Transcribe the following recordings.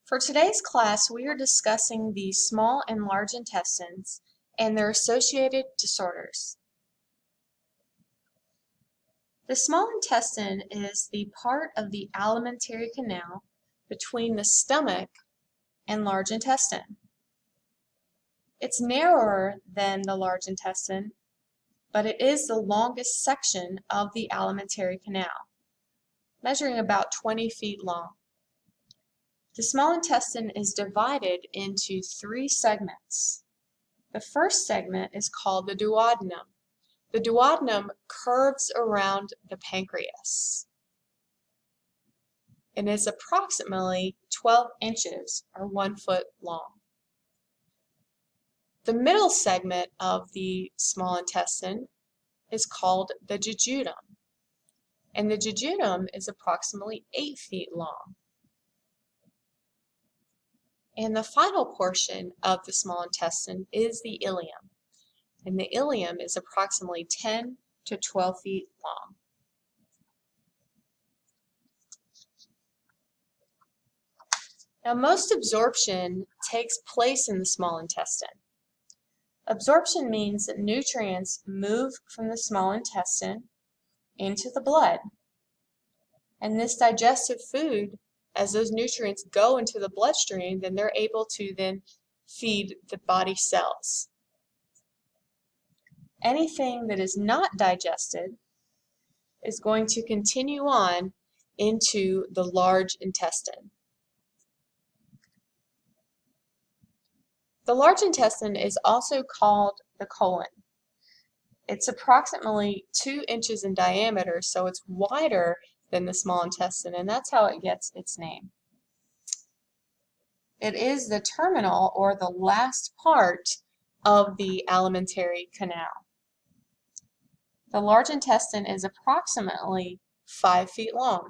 For today's class, we are discussing the small and large intestines and their associated disorders. The small intestine is the part of the alimentary canal between the stomach and large intestine. It's narrower than the large intestine, but it is the longest section of the alimentary canal, measuring about 20 feet long. The small intestine is divided into 3 segments. The first segment is called the duodenum. The duodenum curves around the pancreas and is approximately 12 inches or 1 foot long. The middle segment of the small intestine is called the jejunum, and the jejunum is approximately 8 feet long. And the final portion of the small intestine is the ileum, and the ileum is approximately 10 to 12 feet long. Now, most absorption takes place in the small intestine. Absorption means that nutrients move from the small intestine into the blood, and this digestive food, as those nutrients go into the bloodstream, then they're able to then feed the body cells. Anything that is not digested is going to continue on into the large intestine. The large intestine is also called the colon. It's approximately 2 inches in diameter, so it's wider than the small intestine, and that's how it gets its name. It is the terminal or the last part of the alimentary canal. The large intestine is approximately 5 feet long.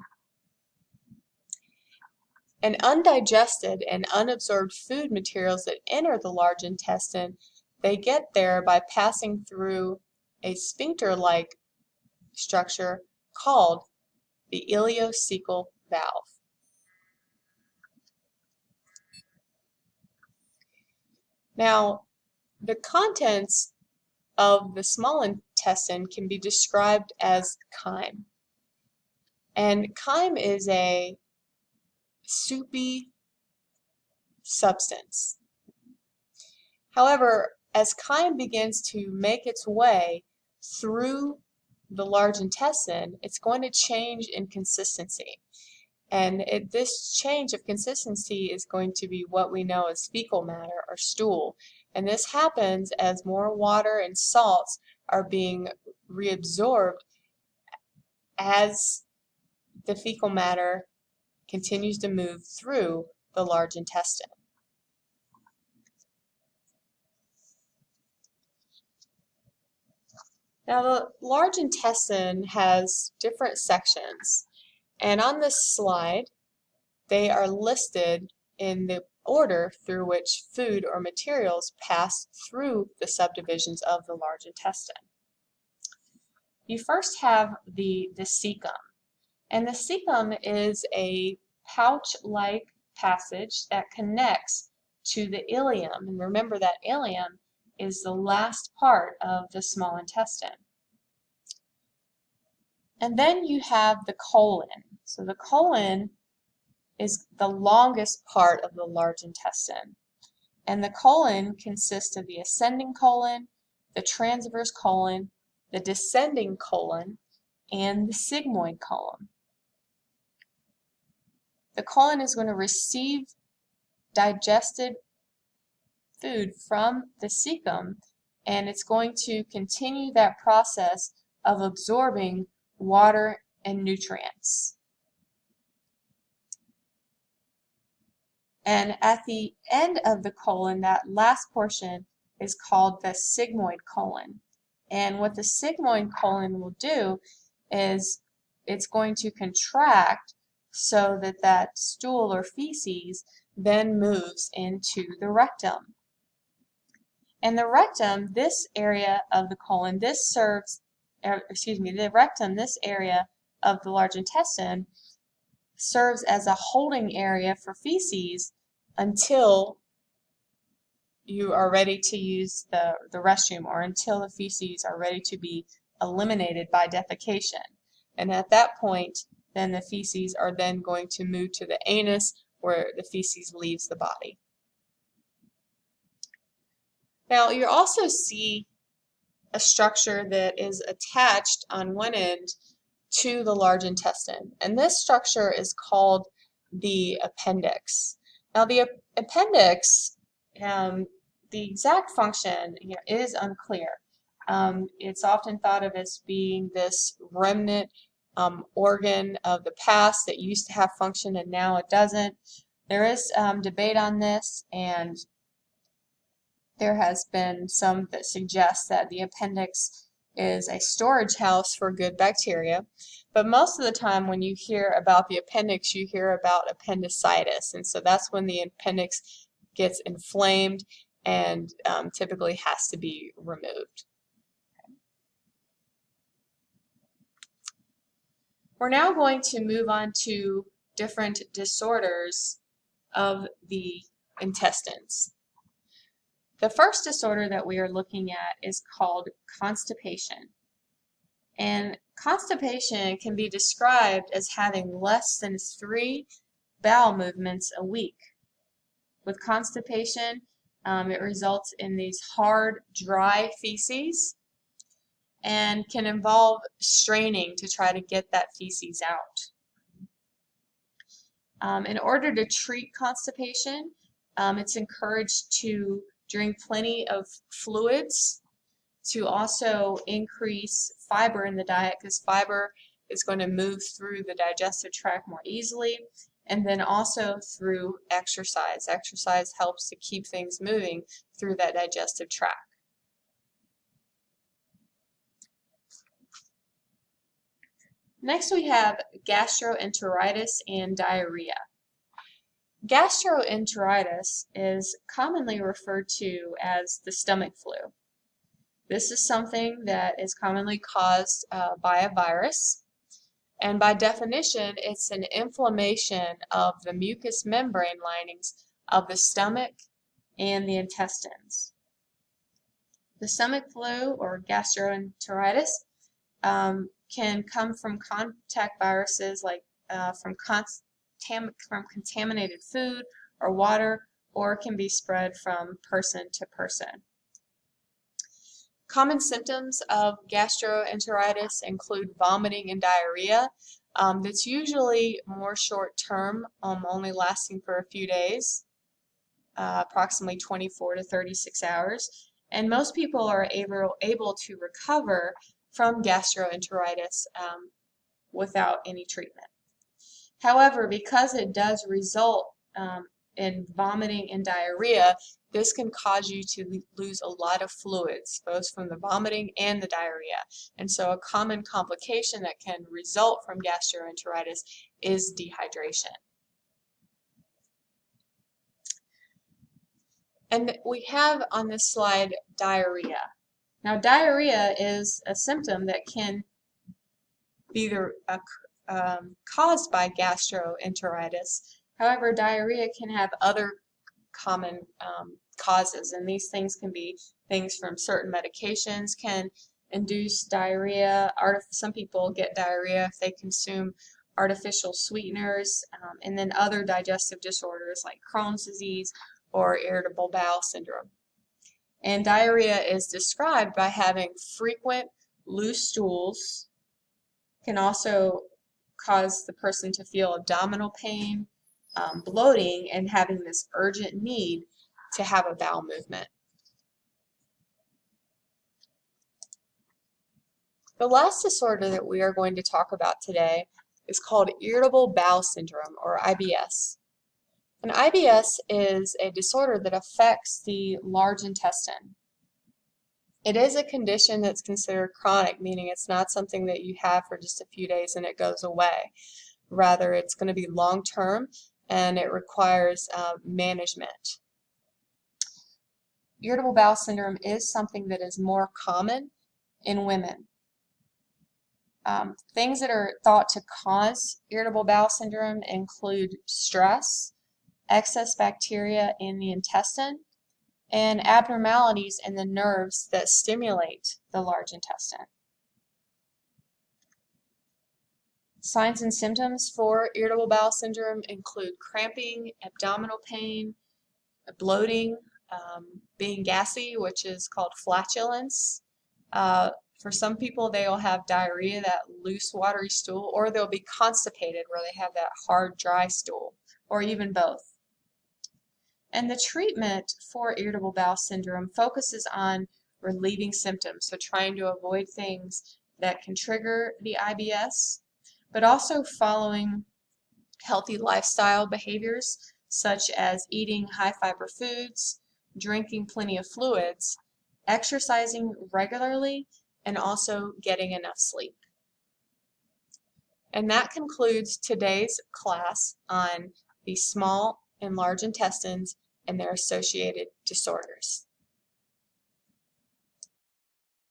And undigested and unabsorbed food materials that enter the large intestine, they get there by passing through a sphincter-like structure called the ileocecal valve. Now, the contents of the small intestine can be described as chyme. And chyme is a soupy substance. However, as chyme begins to make its way through the large intestine, it's going to change in consistency. And this change of consistency is going to be what we know as fecal matter or stool. And this happens as more water and salts are being reabsorbed as the fecal matter continues to move through the large intestine. Now, the large intestine has different sections, and on this slide, they are listed in the order through which food or materials pass through the subdivisions of the large intestine. You first have the cecum. And the cecum is a pouch-like passage that connects to the ileum. And remember that ileum is the last part of the small intestine. And then you have the colon. So the colon is the longest part of the large intestine. And the colon consists of the ascending colon, the transverse colon, the descending colon, and the sigmoid colon. The colon is going to receive digested food from the cecum, and it's going to continue that process of absorbing water and nutrients. And at the end of the colon, that last portion is called the sigmoid colon. And what the sigmoid colon will do is it's going to contract so that that stool or feces then moves into the rectum. And the rectum, this area of the colon, the rectum, this area of the large intestine, serves as a holding area for feces until you are ready to use the restroom, or until the feces are ready to be eliminated by defecation. And at that point, then the feces are then going to move to the anus, where the feces leaves the body. Now, you also see a structure that is attached on one end to the large intestine, and this structure is called the appendix. Now, the appendix, the exact function is unclear. It's often thought of as being this remnant organ of the past that used to have function and now it doesn't. There is debate on this, and there has been some that suggest that the appendix is a storage house for good bacteria, but most of the time when you hear about the appendix, you hear about appendicitis, and so that's when the appendix gets inflamed and typically has to be removed. We're now going to move on to different disorders of the intestines. The first disorder that we are looking at is called constipation. And constipation can be described as having less than 3 bowel movements a week. With constipation, it results in these hard, dry feces and can involve straining to try to get that feces out. In order to treat constipation, it's encouraged to drink plenty of fluids, to also increase fiber in the diet, because fiber is going to move through the digestive tract more easily, and then also through exercise. Exercise helps to keep things moving through that digestive tract. Next we have gastroenteritis and diarrhea. Gastroenteritis is commonly referred to as the stomach flu. This is something that is commonly caused by a virus, and by definition it's an inflammation of the mucous membrane linings of the stomach and the intestines. The stomach flu or gastroenteritis can come from contact viruses like from contaminated food or water, or can be spread from person to person. Common symptoms of gastroenteritis include vomiting and diarrhea. That's usually more short-term, only lasting for a few days, approximately 24 to 36 hours. And most people are able to recover from gastroenteritis without any treatment. However, because it does result in vomiting and diarrhea, this can cause you to lose a lot of fluids, both from the vomiting and the diarrhea. And so a common complication that can result from gastroenteritis is dehydration. And we have on this slide diarrhea. Now, diarrhea is a symptom that can be caused by gastroenteritis. However, diarrhea can have other common causes, and these things can be things from certain medications can induce diarrhea. Some people get diarrhea if they consume artificial sweeteners, and then other digestive disorders like Crohn's disease or irritable bowel syndrome. And diarrhea is described by having frequent loose stools, can also cause the person to feel abdominal pain, bloating, and having this urgent need to have a bowel movement. The last disorder that we are going to talk about today is called Irritable Bowel Syndrome, or IBS. And IBS is a disorder that affects the large intestine. It is a condition that's considered chronic, meaning it's not something that you have for just a few days and it goes away. Rather, it's going to be long-term and it requires management. Irritable bowel syndrome is something that is more common in women. Things that are thought to cause irritable bowel syndrome include stress, excess bacteria in the intestine, and abnormalities in the nerves that stimulate the large intestine. Signs and symptoms for irritable bowel syndrome include cramping, abdominal pain, bloating, being gassy, which is called flatulence. For some people, they will have diarrhea, that loose, watery stool, or they'll be constipated, where they have that hard, dry stool, or even both. And the treatment for irritable bowel syndrome focuses on relieving symptoms, so trying to avoid things that can trigger the IBS, but also following healthy lifestyle behaviors, such as eating high-fiber foods, drinking plenty of fluids, exercising regularly, and also getting enough sleep. And that concludes today's class on the small and large intestines and their associated disorders.